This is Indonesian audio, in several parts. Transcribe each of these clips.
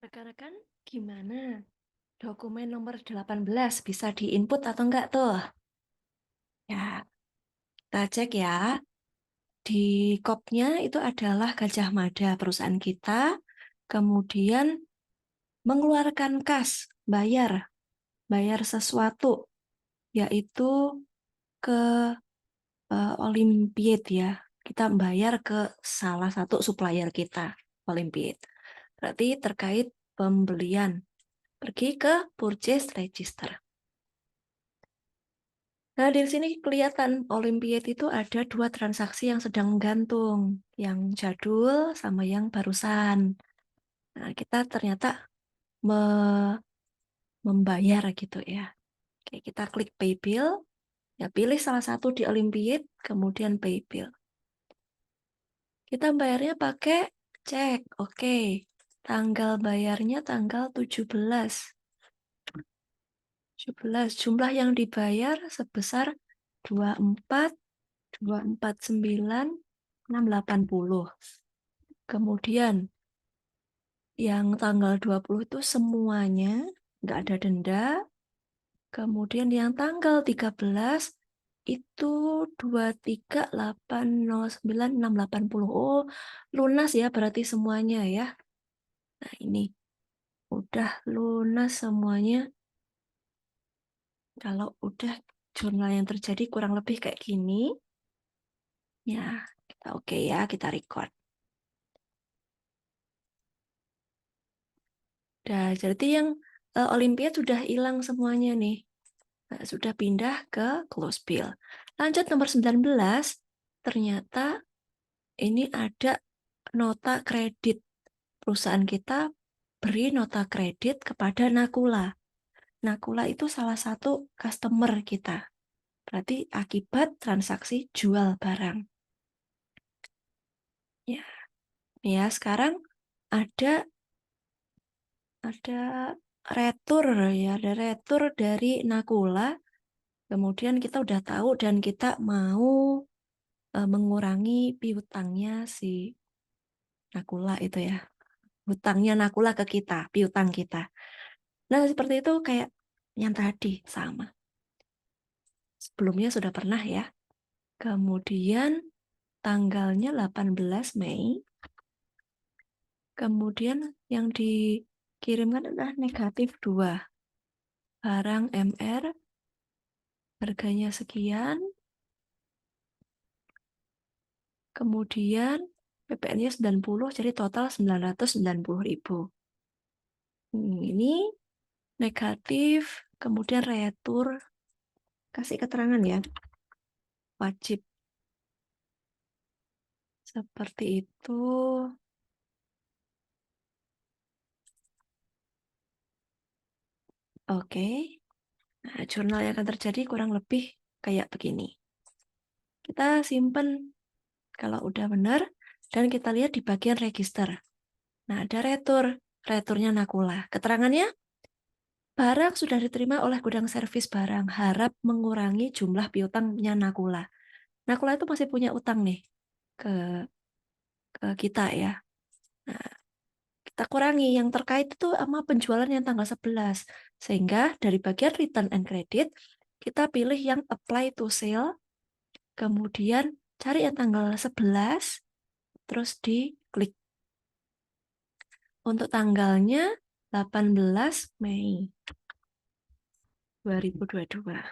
Rekan-rekan, gimana? Dokumen nomor 18 bisa diinput atau enggak tuh? Ya, kita cek ya. Di kopnya itu adalah Gajah Mada, perusahaan kita. Kemudian mengeluarkan kas, bayar sesuatu, yaitu ke Olimpiade ya. Kita bayar ke salah satu supplier kita, Olimpiade. Berarti terkait pembelian. Pergi ke purchase register. Nah, di sini kelihatan Olimpiade itu ada dua transaksi yang sedang menggantung, yang jadul sama yang barusan. Nah, kita ternyata membayar gitu ya. Oke, kita klik pay bill, ya pilih salah satu di Olimpiade, kemudian pay bill. Kita bayarnya pakai cek, oke. Tanggal bayarnya tanggal 17. Jumlah yang dibayar sebesar 24.249.680. Kemudian yang tanggal 20 itu semuanya nggak ada denda. Kemudian yang tanggal 13 itu 23.809.680. Oh, lunas ya berarti semuanya ya. Nah, ini udah lunas semuanya. Kalau udah jurnal yang terjadi kurang lebih kayak gini. Ya, kita oke ya, kita record. Nah, jadi yang Olimpiade sudah hilang semuanya nih. Nah, sudah pindah ke close bill. Lanjut nomor 19, ternyata ini ada nota kredit. Perusahaan kita beri nota kredit kepada Nakula. Nakula itu salah satu customer kita. Berarti akibat transaksi jual barang. Ya, ya sekarang ada retur ya, ada retur dari Nakula. Kemudian kita udah tahu dan kita mau mengurangi piutangnya si Nakula itu ya. Hutangnya Nakula ke kita, piutang kita. Nah, seperti itu kayak yang tadi sama. Sebelumnya sudah pernah ya. Kemudian tanggalnya 18 Mei. Kemudian yang dikirimkan adalah negatif 2. Barang MR harganya sekian. Kemudian PPN-nya 90, jadi total 990.000. Ini negatif, kemudian retur, kasih keterangan ya, wajib. Seperti itu. Oke. Nah, jurnal yang akan terjadi kurang lebih kayak begini. Kita simpen kalau udah benar, dan kita lihat di bagian register. Nah, ada returnya Nakula. Keterangannya, barang sudah diterima oleh gudang servis barang, harap mengurangi jumlah piutangnya Nakula. Nakula itu masih punya utang nih ke kita ya. Nah, kita kurangi yang terkait itu sama penjualan yang tanggal 11. Sehingga dari bagian return and credit, kita pilih yang apply to sale, kemudian cari yang tanggal 11, terus diklik. Untuk tanggalnya 18 Mei 2022.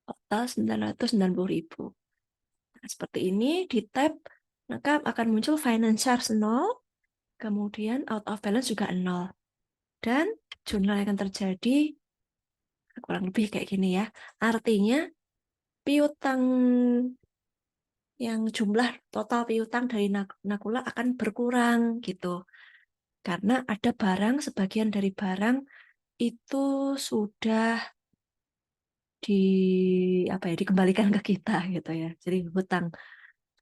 Total 990.000. Nah, seperti ini di tab, maka akan muncul finance charge 0, kemudian out of balance juga 0. Dan jurnal yang akan terjadi kurang lebih kayak gini ya. Artinya piutang yang jumlah total piutang dari Nakula akan berkurang gitu. Karena ada barang, sebagian dari barang itu sudah dikembalikan ke kita gitu ya. Jadi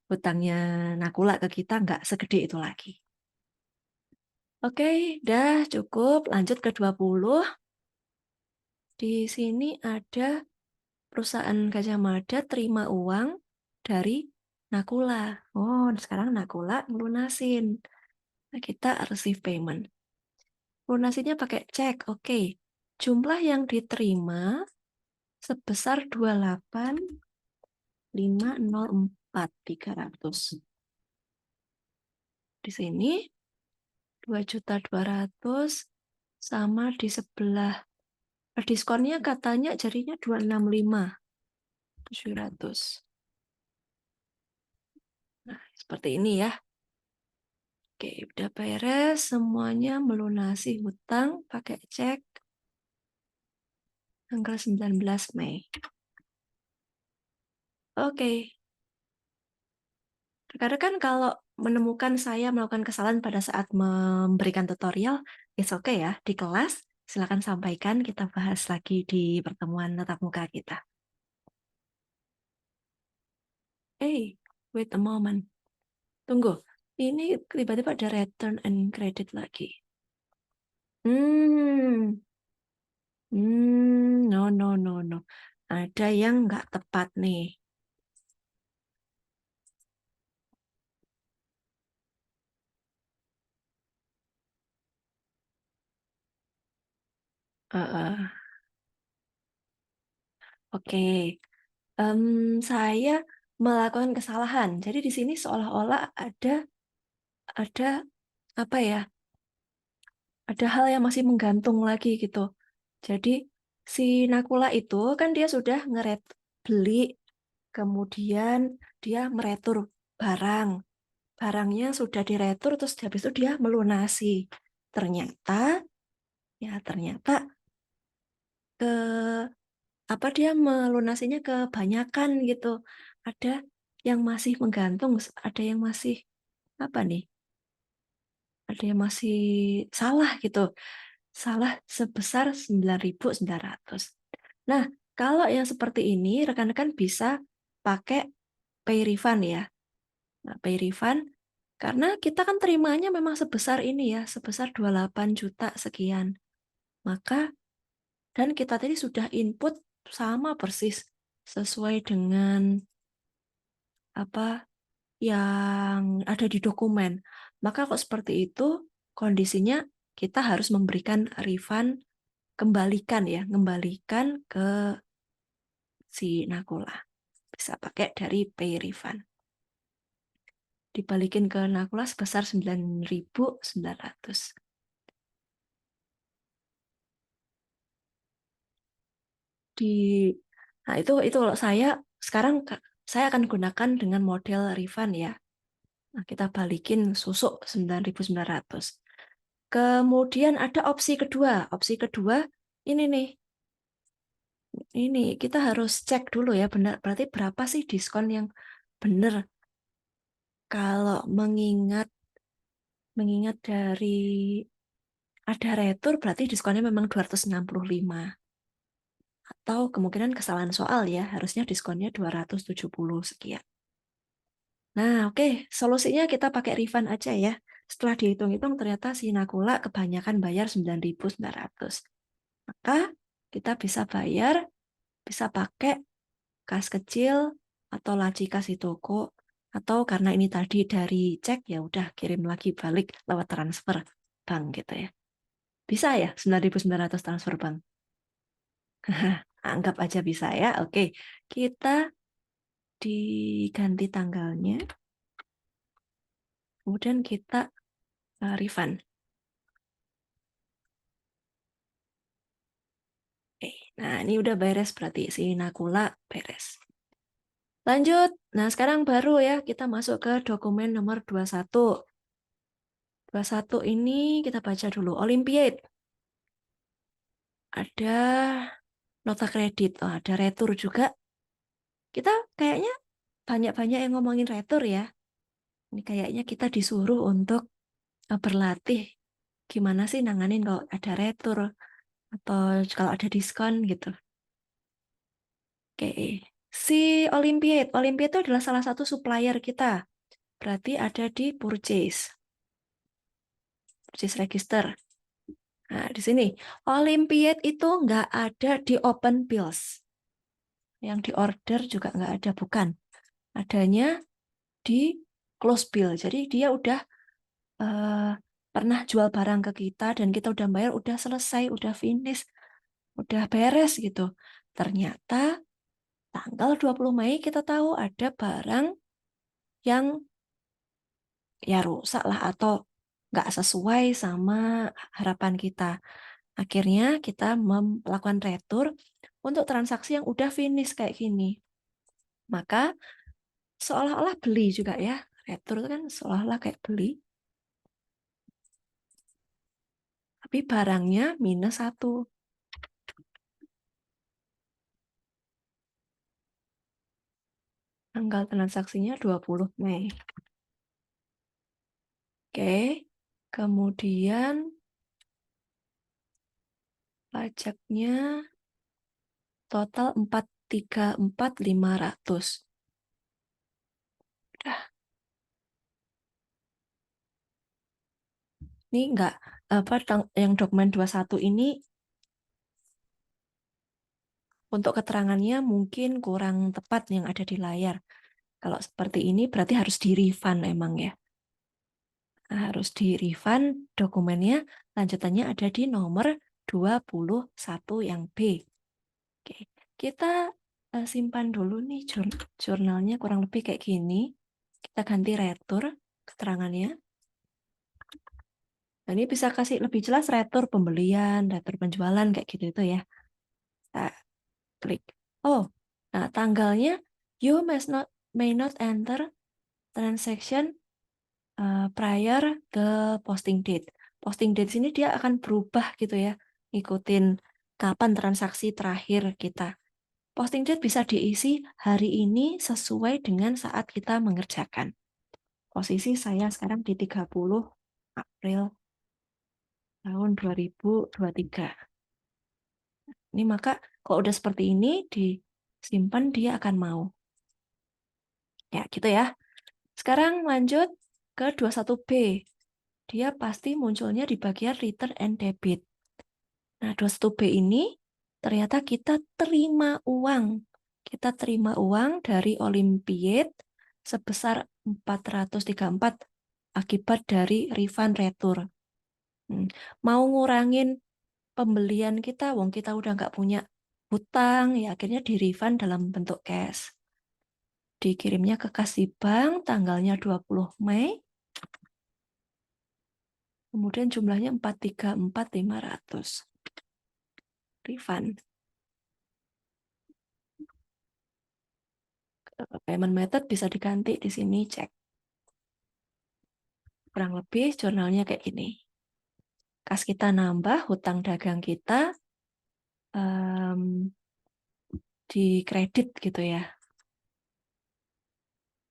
hutangnya Nakula ke kita nggak segede itu lagi. Oke, dah cukup. Lanjut ke 20. Di sini ada perusahaan Gajah Mada terima uang dari Nakula. Oh, sekarang Nakula ngelunasin. Nah, kita receive payment. Lunasinya pakai cek, oke. Jumlah yang diterima sebesar 28.504.300. Di sini 2.200.000 sama di sebelah. Diskonnya katanya jadinya 265.700. Nah, seperti ini ya. Oke, udah beres semuanya, melunasi hutang pakai cek tanggal 19 Mei. Oke. Rekan-rekan kalau menemukan saya melakukan kesalahan pada saat memberikan tutorial, it's okay ya. Di kelas, silakan sampaikan, kita bahas lagi di pertemuan tatap muka kita. Hey, wait a moment. Tunggu, ini tiba-tiba ada return and credit lagi. No. Ada yang nggak tepat nih. Oke, saya melakukan kesalahan. Jadi di sini seolah-olah ada apa ya? Ada hal yang masih menggantung lagi gitu. Jadi si Nakula itu kan dia sudah beli, kemudian dia meretur barang. Barangnya sudah diretur, terus habis itu dia melunasi. Ternyata, ternyata apa dia melunasinya kebanyakan gitu. Ada yang masih menggantung, ada yang masih apa nih? Ada yang masih salah gitu. Salah sebesar 9.900. Nah, kalau yang seperti ini rekan-rekan bisa pakai pay refund ya. Nah, pay refund karena kita kan terimanya memang sebesar ini ya, sebesar 28 juta sekian. Maka dan kita tadi sudah input sama persis sesuai dengan apa yang ada di dokumen. Maka kok seperti itu kondisinya kita harus memberikan refund, kembalikan ke si Nakula. Bisa pakai dari pay refund. Dibalikin ke Nakula sebesar 9.900. Di Nah, itu kalau saya sekarang saya akan gunakan dengan model refund ya. Nah, kita balikin susuk 9.900. Kemudian ada opsi kedua. Opsi kedua ini nih. Ini kita harus cek dulu ya, benar berarti berapa sih diskon yang benar. Kalau mengingat dari ada retur berarti diskonnya memang 265. Atau kemungkinan kesalahan soal ya, harusnya diskonnya 270 sekian. Nah, oke, solusinya kita pakai refund aja ya. Setelah dihitung-hitung ternyata si Nakula kebanyakan bayar 9.900. Maka kita bisa bayar, bisa pakai kas kecil atau laci kas di toko, atau karena ini tadi dari cek ya udah kirim lagi balik lewat transfer bank gitu ya. Bisa ya 9.900 transfer bank. Anggap aja bisa ya. Oke, kita diganti tanggalnya. Kemudian kita refund. Oke, nah ini udah beres berarti si Nakula beres. Lanjut. Nah, sekarang baru ya kita masuk ke dokumen nomor 21. 21 ini kita baca dulu. Olympiade. Ada nota kredit. Oh, ada retur juga. Kita kayaknya banyak-banyak yang ngomongin retur ya. Ini kayaknya kita disuruh untuk berlatih gimana sih nanganin kalau ada retur atau kalau ada diskon gitu. Oke. Si Olympiade. Olympiade itu adalah salah satu supplier kita. Berarti ada di purchase register. Nah, di sini Olympiade itu nggak ada di open bills. Yang di order juga nggak ada, bukan. Adanya di close bill. Jadi dia udah pernah jual barang ke kita dan kita udah bayar, udah selesai, udah finish, udah beres gitu. Ternyata tanggal 20 Mei kita tahu ada barang yang ya rusak lah atau nggak sesuai sama harapan kita. Akhirnya kita melakukan retur untuk transaksi yang udah finish kayak gini. Maka seolah-olah beli juga ya. Retur itu kan seolah-olah kayak beli, tapi barangnya -1. Tanggal transaksinya 20 Mei. Oke, kemudian pajaknya total 434.500. Udah, ini enggak apa yang dokumen 21 ini untuk keterangannya mungkin kurang tepat yang ada di layar. Kalau seperti ini berarti harus di-refund emang ya. Harus di-refund dokumennya, lanjutannya ada di nomor 21 yang B. Oke, kita simpan dulu nih jurnalnya kurang lebih kayak gini. Kita ganti retur keterangannya. Nah, ini bisa kasih lebih jelas retur pembelian, retur penjualan kayak gitu itu ya. Kita klik. Oh, nah tanggalnya you may not enter transaction prior ke posting date. Posting date sini dia akan berubah gitu ya, ngikutin kapan transaksi terakhir kita. Posting date bisa diisi hari ini sesuai dengan saat kita mengerjakan. Posisi saya sekarang di 30 April tahun 2023. Ini maka kalau udah seperti ini disimpan dia akan mau. Ya gitu ya. Sekarang lanjut ke 21B. Dia pasti munculnya di bagian return and debit. Nah, 21B ini ternyata kita terima uang. Kita terima uang dari Olympiad sebesar 434 akibat dari refund retur. Mau ngurangin pembelian kita, wong kita udah nggak punya hutang, ya akhirnya di refund dalam bentuk cash. Dikirimnya ke kas di bank tanggalnya 20 Mei. Kemudian jumlahnya 434.500. Refund. Payment method bisa diganti di sini, cek. Kurang lebih jurnalnya kayak gini. Kas kita nambah, hutang dagang kita di kredit gitu ya.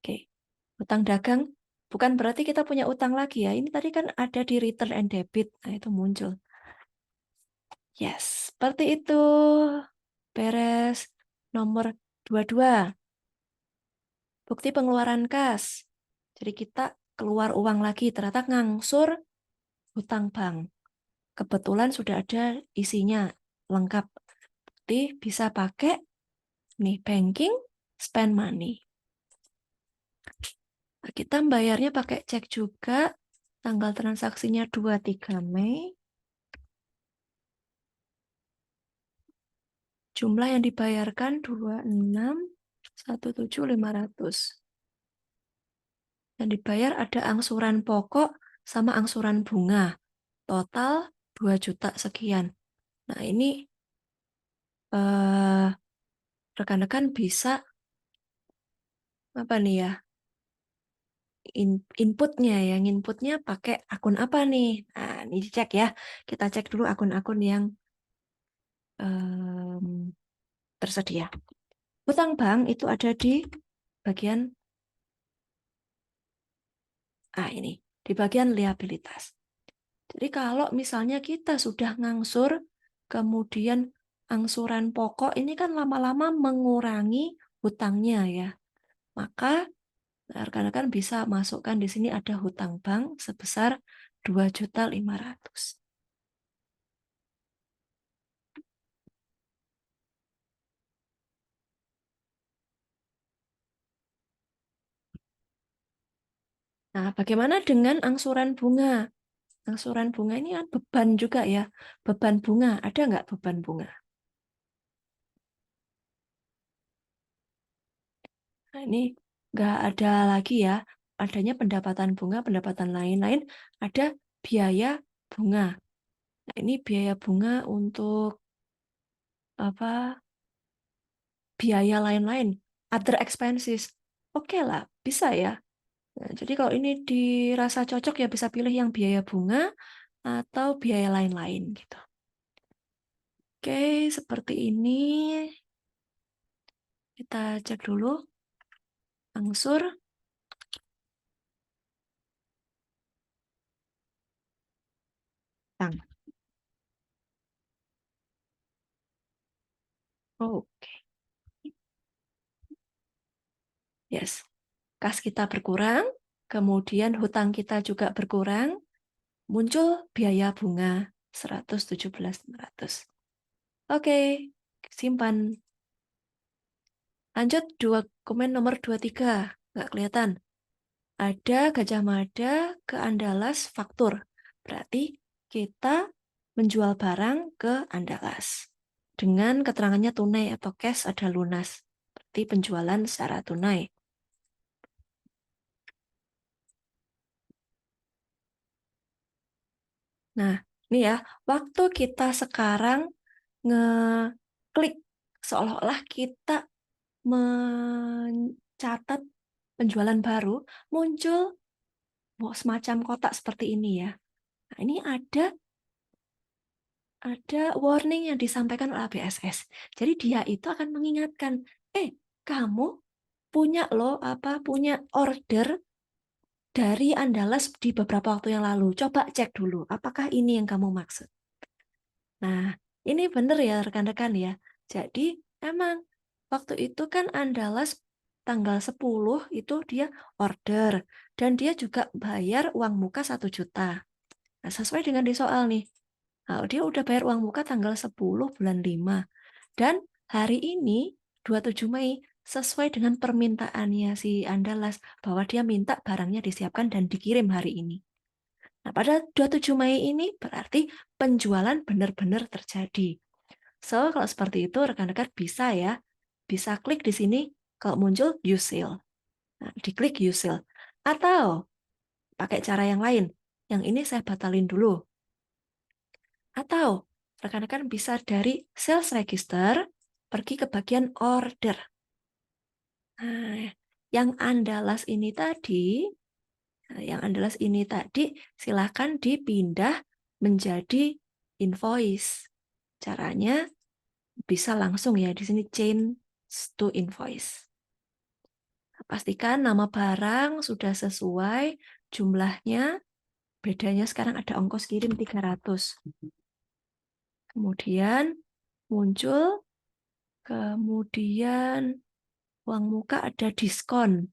Oke, hutang dagang bukan berarti kita punya utang lagi ya. Ini tadi kan ada di return and debit. Nah, itu muncul. Yes, seperti itu. Beres. Nomor 22. Bukti pengeluaran kas. Jadi kita keluar uang lagi, ternyata ngangsur hutang bank. Kebetulan sudah ada isinya lengkap. Jadi bisa pakai nih banking, spend money. Nah, kita bayarnya pakai cek juga. Tanggal transaksinya 23 Mei. Jumlah yang dibayarkan 26.17.500. Yang dibayar ada angsuran pokok sama angsuran bunga. Total 2 juta sekian. Nah, ini eh, rekan-rekan bisa apa nih ya? Inputnya ya, inputnya pakai akun apa nih? Nah, ini dicek ya. Kita cek dulu akun-akun yang tersedia. Hutang bank itu ada di bagian ini, di bagian liabilitas. Jadi kalau misalnya kita sudah ngangsur, kemudian angsuran pokok ini kan lama-lama mengurangi hutangnya ya. Maka rekan-rekan bisa masukkan di sini ada hutang bank sebesar 2.500.000. Nah, bagaimana dengan angsuran bunga? Angsuran bunga ini kan beban juga ya. Beban bunga, ada nggak beban bunga? Nah, ini nggak ada lagi ya. Adanya pendapatan bunga, pendapatan lain-lain, ada biaya bunga. Nah, ini biaya bunga untuk apa? Biaya lain-lain, other expenses. Oke lah, bisa ya. Nah, jadi kalau ini dirasa cocok ya bisa pilih yang biaya bunga atau biaya lain-lain gitu. Oke, seperti ini. Kita cek dulu. Angsur. Tang. Oke, yes. Kas kita berkurang, kemudian hutang kita juga berkurang, muncul biaya bunga 117.500. Oke, simpan. Lanjut dokumen nomor 23. Nggak kelihatan. Ada Gajah Mada ke Andalas faktur. Berarti kita menjual barang ke Andalas. Dengan keterangannya tunai atau cash ada lunas. Berarti penjualan secara tunai. Nah, ini ya, waktu kita sekarang ngeklik seolah-olah kita mencatat penjualan baru, muncul semacam kotak seperti ini ya. Nah, ini ada warning yang disampaikan oleh ABSS. Jadi dia itu akan mengingatkan, kamu punya punya order dari Andalas di beberapa waktu yang lalu. Coba cek dulu, apakah ini yang kamu maksud? Nah, ini benar ya rekan-rekan ya. Jadi emang waktu itu kan Andalas tanggal 10 itu dia order dan dia juga bayar uang muka 1 juta. Nah, sesuai dengan di soal nih. Nah, dia udah bayar uang muka tanggal 10 bulan 5. Dan hari ini 27 Mei sesuai dengan permintaannya si Andalas bahwa dia minta barangnya disiapkan dan dikirim hari ini. Nah, pada 27 Mei ini berarti penjualan benar-benar terjadi. So, kalau seperti itu rekan-rekan bisa ya, bisa klik di sini kalau muncul use sale. Nah, diklik use sale. Atau pakai cara yang lain. Yang ini saya batalin dulu. Atau rekan-rekan bisa dari sales register pergi ke bagian order. Nah, yang Andalas ini tadi, silakan dipindah menjadi invoice. Caranya bisa langsung ya di sini change to invoice. Pastikan nama barang sudah sesuai jumlahnya. Bedanya sekarang ada ongkos kirim 300. Kemudian muncul, kemudian uang muka ada diskon.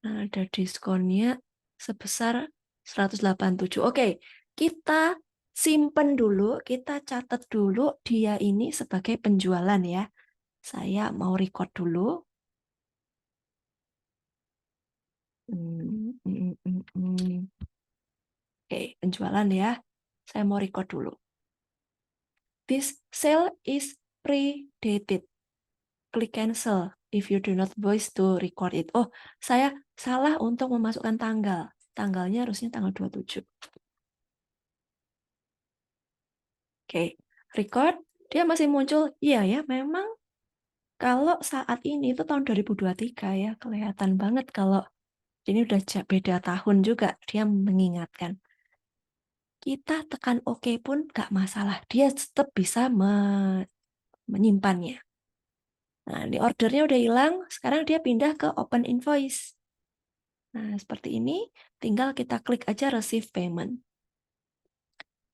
Nah, ada diskonnya sebesar 187. Oke, kita simpen dulu, kita catat dulu dia ini sebagai penjualan ya. Saya mau record dulu. Oke, penjualan ya. Saya mau record dulu. This sale is predated. Click cancel if you do not voice to record it. Oh, saya salah untuk memasukkan tanggal. Tanggalnya harusnya tanggal 27. Oke, record. Dia masih muncul. Iya ya, memang kalau saat ini itu tahun 2023 ya, kelihatan banget kalau ini udah beda tahun juga. Dia mengingatkan. Kita tekan OK pun nggak masalah. Dia tetap bisa menyimpannya. Nah, ini ordernya udah hilang. Sekarang dia pindah ke open invoice. Nah, seperti ini. Tinggal kita klik aja receive payment.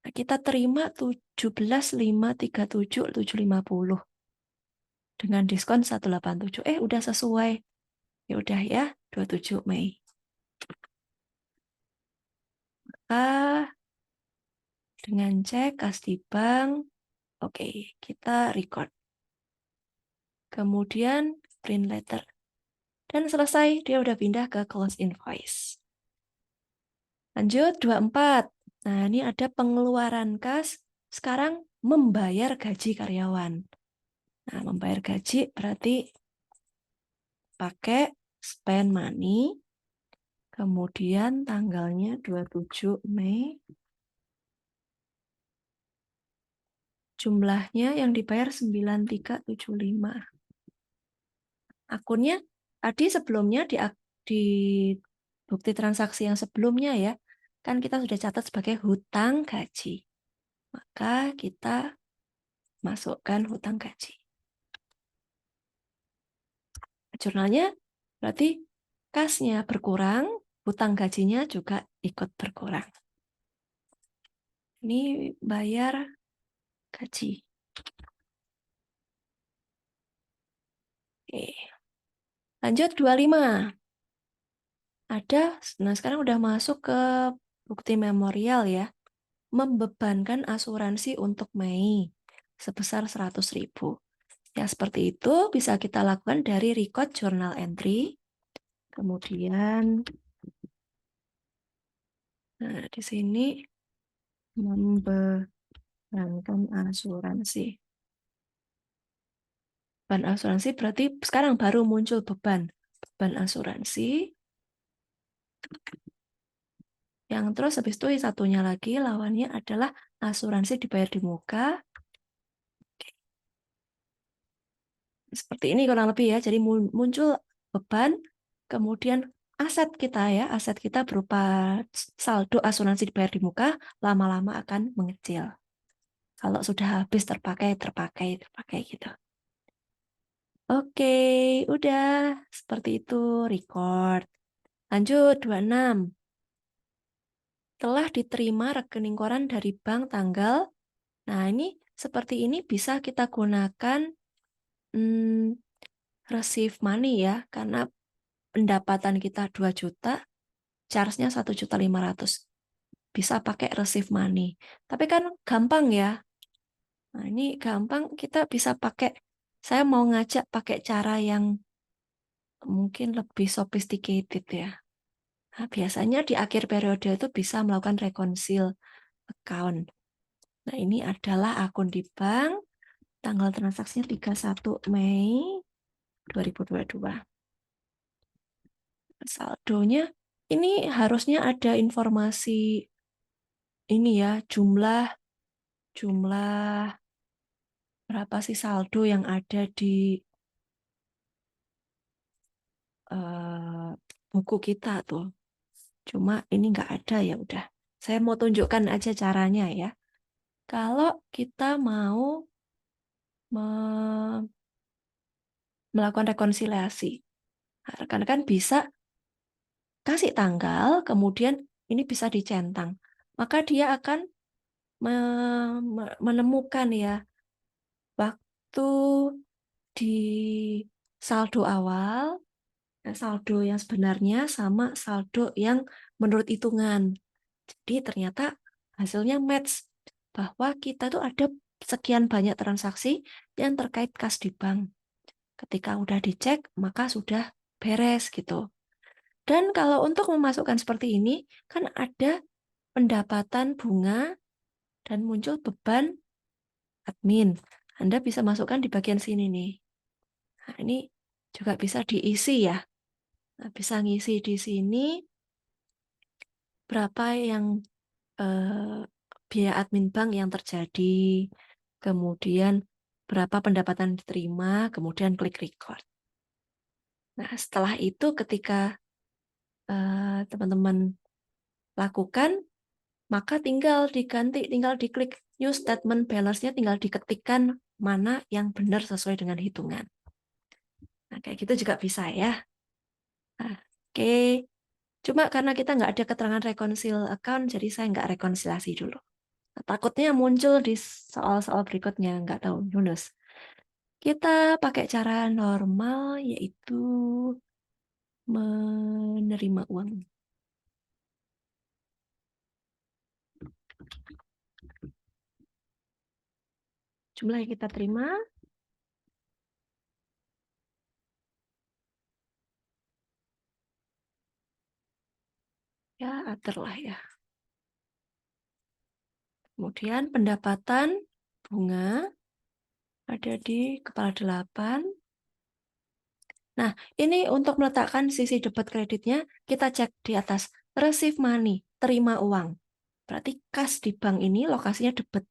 Nah, kita terima 17.537.750 dengan diskon 187. Udah sesuai. Ya udah ya, 27 Mei. Dengan cek kas di bank. Oke, kita record. Kemudian print letter. Dan selesai, dia udah pindah ke close invoice. Lanjut, 24. Nah, ini ada pengeluaran kas. Sekarang membayar gaji karyawan. Nah, membayar gaji berarti pakai spend money. Kemudian tanggalnya 27 Mei. Jumlahnya yang dibayar 9375. Akunnya tadi sebelumnya di bukti transaksi yang sebelumnya ya, kan kita sudah catat sebagai hutang gaji. Maka kita masukkan hutang gaji. Jurnalnya berarti kasnya berkurang, hutang gajinya juga ikut berkurang. Ini bayar gaji. Oke. Lanjut 25. Ada, nah sekarang udah masuk ke bukti memorial ya. Membebankan asuransi untuk Mei sebesar 100.000. Ya, seperti itu bisa kita lakukan dari record journal entry. Kemudian, nah di sini membebankan asuransi. Beban asuransi berarti sekarang baru muncul beban. Beban asuransi. Yang terus habis itu satunya lagi lawannya adalah asuransi dibayar di muka. Seperti ini kurang lebih ya. Jadi muncul beban, kemudian aset kita ya, aset kita berupa saldo asuransi dibayar di muka, lama-lama akan mengecil. Kalau sudah habis terpakai gitu. Oke, udah seperti itu record. Lanjut 26. Telah diterima rekening koran dari bank tanggal. Nah, ini seperti ini bisa kita gunakan receive money ya, karena pendapatan kita 2 juta, charge-nya 1.500.000. Bisa pakai receive money. Tapi kan gampang ya. Nah, ini gampang kita bisa pakai, saya mau ngajak pakai cara yang mungkin lebih sophisticated ya. Nah, biasanya di akhir periode itu bisa melakukan reconcile account. Nah, ini adalah akun di bank, tanggal transaksinya 31 Mei 2022. Saldonya, ini harusnya ada informasi ini ya, jumlah berapa sih saldo yang ada di buku kita tuh. Cuma ini nggak ada ya udah. Saya mau tunjukkan aja caranya ya. Kalau kita mau melakukan rekonsiliasi, nah, rekan-rekan bisa kasih tanggal, kemudian ini bisa dicentang. Maka dia akan menemukan ya waktu di saldo awal, saldo yang sebenarnya sama saldo yang menurut hitungan. Jadi ternyata hasilnya match bahwa kita tuh ada sekian banyak transaksi yang terkait kas di bank. Ketika udah dicek, maka sudah beres gitu. Dan kalau untuk memasukkan seperti ini, kan ada pendapatan bunga dan muncul beban admin. Anda bisa masukkan di bagian sini nih. Nah, ini juga bisa diisi ya. Nah, bisa ngisi di sini berapa yang biaya admin bank yang terjadi, kemudian berapa pendapatan diterima, kemudian klik record. Nah, setelah itu ketika teman-teman lakukan, maka tinggal diganti, tinggal diklik new statement balance-nya, tinggal diketikkan mana yang benar sesuai dengan hitungan. Nah, kayak gitu juga bisa ya. Nah, oke. Cuma karena kita nggak ada keterangan reconcile account, jadi saya nggak rekonsiliasi dulu. Takutnya muncul di soal-soal berikutnya, nggak tahu, Yunus. Kita pakai cara normal, yaitu menerima uang. Jumlah yang kita terima, Ya, other lah ya. Kemudian pendapatan bunga ada di kepala 8. Nah, ini untuk meletakkan sisi debit kreditnya, kita cek di atas receive money, terima uang. Berarti kas di bank ini lokasinya debit.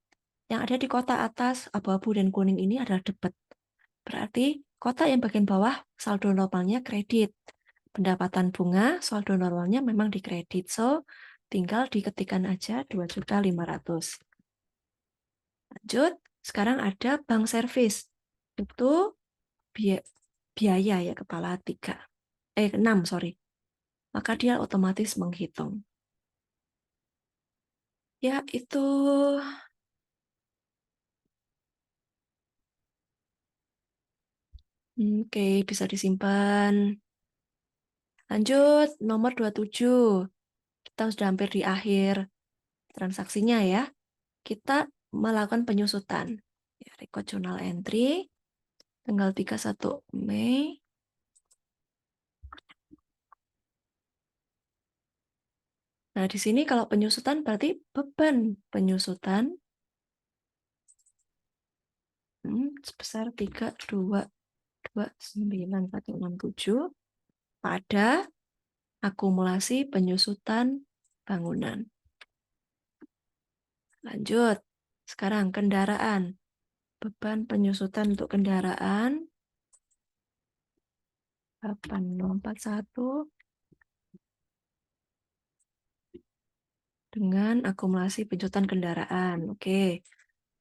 Yang ada di kotak atas abu-abu dan kuning ini adalah debit. Berarti kotak yang bagian bawah saldo normalnya kredit. Pendapatan bunga saldo normalnya memang di kredit. So, tinggal diketikkan aja 2.500.000. Lanjut, sekarang ada bank service. Itu biaya ya kepala 6, sorry. Maka dia otomatis menghitung. Ya, itu oke, bisa disimpan. Lanjut, nomor 27. Kita sudah hampir di akhir transaksinya ya. Kita melakukan penyusutan. Ya, record journal entry, tanggal 31 Mei. Nah, di sini kalau penyusutan berarti beban penyusutan sebesar 3229167 pada akumulasi penyusutan bangunan. Lanjut. Sekarang kendaraan. Beban penyusutan untuk kendaraan 8041 dengan akumulasi penyusutan kendaraan. Oke.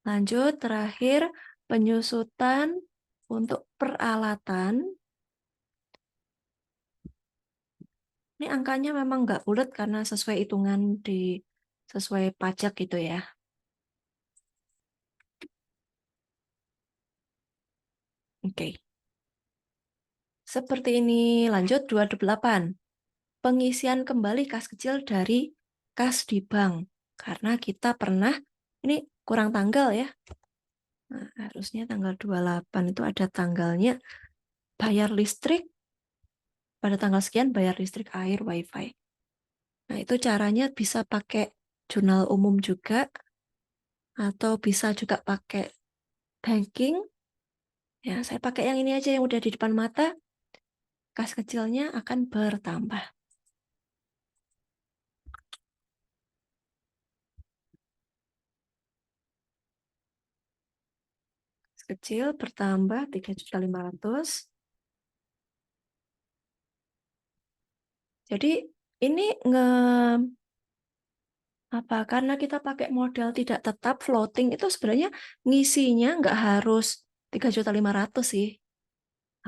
Lanjut, terakhir penyusutan untuk peralatan. Ini angkanya memang nggak bulat karena sesuai hitungan sesuai pajak gitu ya. Oke. Seperti ini. Lanjut 28. Pengisian kembali kas kecil dari kas di bank. Karena kita pernah, ini kurang tanggal ya. Nah, harusnya tanggal 28 itu ada tanggalnya. Bayar listrik, pada tanggal sekian bayar listrik, air, wifi. Nah, itu caranya bisa pakai jurnal umum juga, atau bisa juga pakai banking. Ya, saya pakai yang ini aja yang udah di depan mata. Kas kecilnya akan bertambah. Kas kecil bertambah 3.500.000. Jadi ini karena kita pakai modal tidak tetap floating itu sebenarnya ngisinya nggak harus 3.500.000 sih.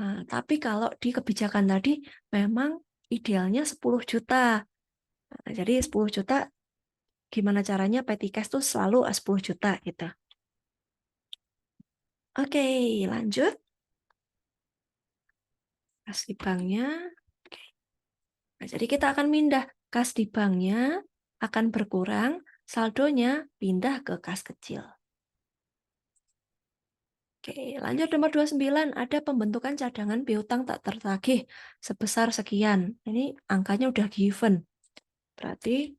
Nah, tapi kalau di kebijakan tadi memang idealnya 10 juta. Nah, jadi 10 juta gimana caranya petty cash tuh selalu 10 juta gitu. Oke, lanjut. Kas di banknya. Oke. Nah, jadi kita akan pindah kas di banknya akan berkurang, saldonya pindah ke kas kecil. Oke, lanjut nomor 29. Ada pembentukan cadangan piutang tak tertagih sebesar sekian. Ini angkanya udah given. Berarti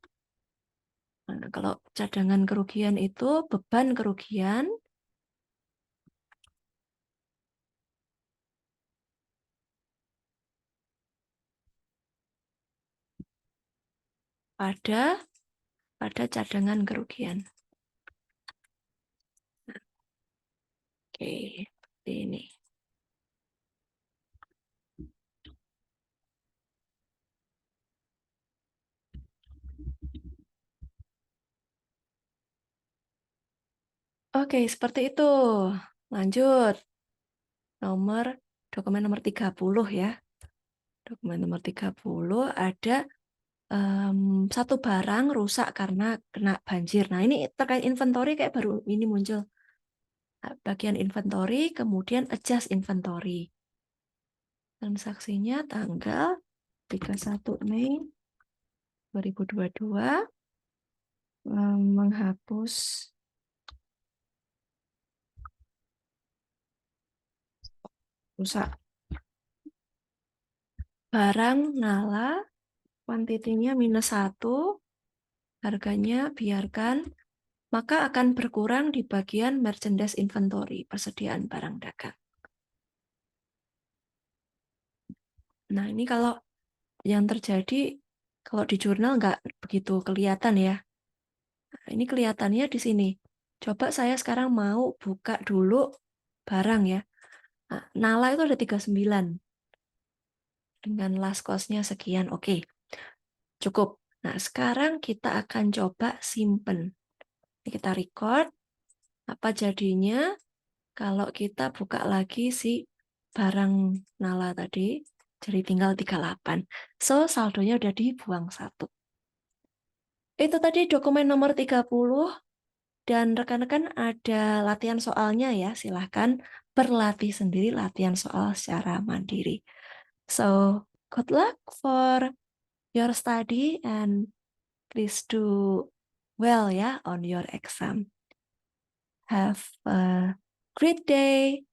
kalau cadangan kerugian itu beban kerugian pada cadangan kerugian. Oke, ini. Oke, seperti itu. Lanjut. Dokumen nomor 30 ya. Dokumen nomor 30 ada satu barang rusak karena kena banjir. Nah, ini terkait inventory kayak baru ini muncul. Bagian inventory, kemudian adjust inventory. Transaksinya tanggal 31 Mei 2022. Menghapus rusak. Barang Nala Kuantitinya -1, harganya biarkan, maka akan berkurang di bagian merchandise inventory, persediaan barang dagang. Nah, ini kalau yang terjadi, kalau di jurnal nggak begitu kelihatan ya. Nah, ini kelihatannya di sini. Coba saya sekarang mau buka dulu barang ya. Nah, Nala itu ada 39. Dengan last cost-nya sekian. Oke, cukup. Nah, sekarang kita akan coba simpen. Ini kita record. Apa jadinya kalau kita buka lagi si barang Nala tadi. Jadi tinggal 38. So, saldonya udah dibuang 1. Itu tadi dokumen nomor 30. Dan rekan-rekan ada latihan soalnya ya. Silahkan berlatih sendiri latihan soal secara mandiri. So, good luck for your study and please do well ya on your exam. Have a great day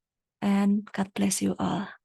and God bless you all.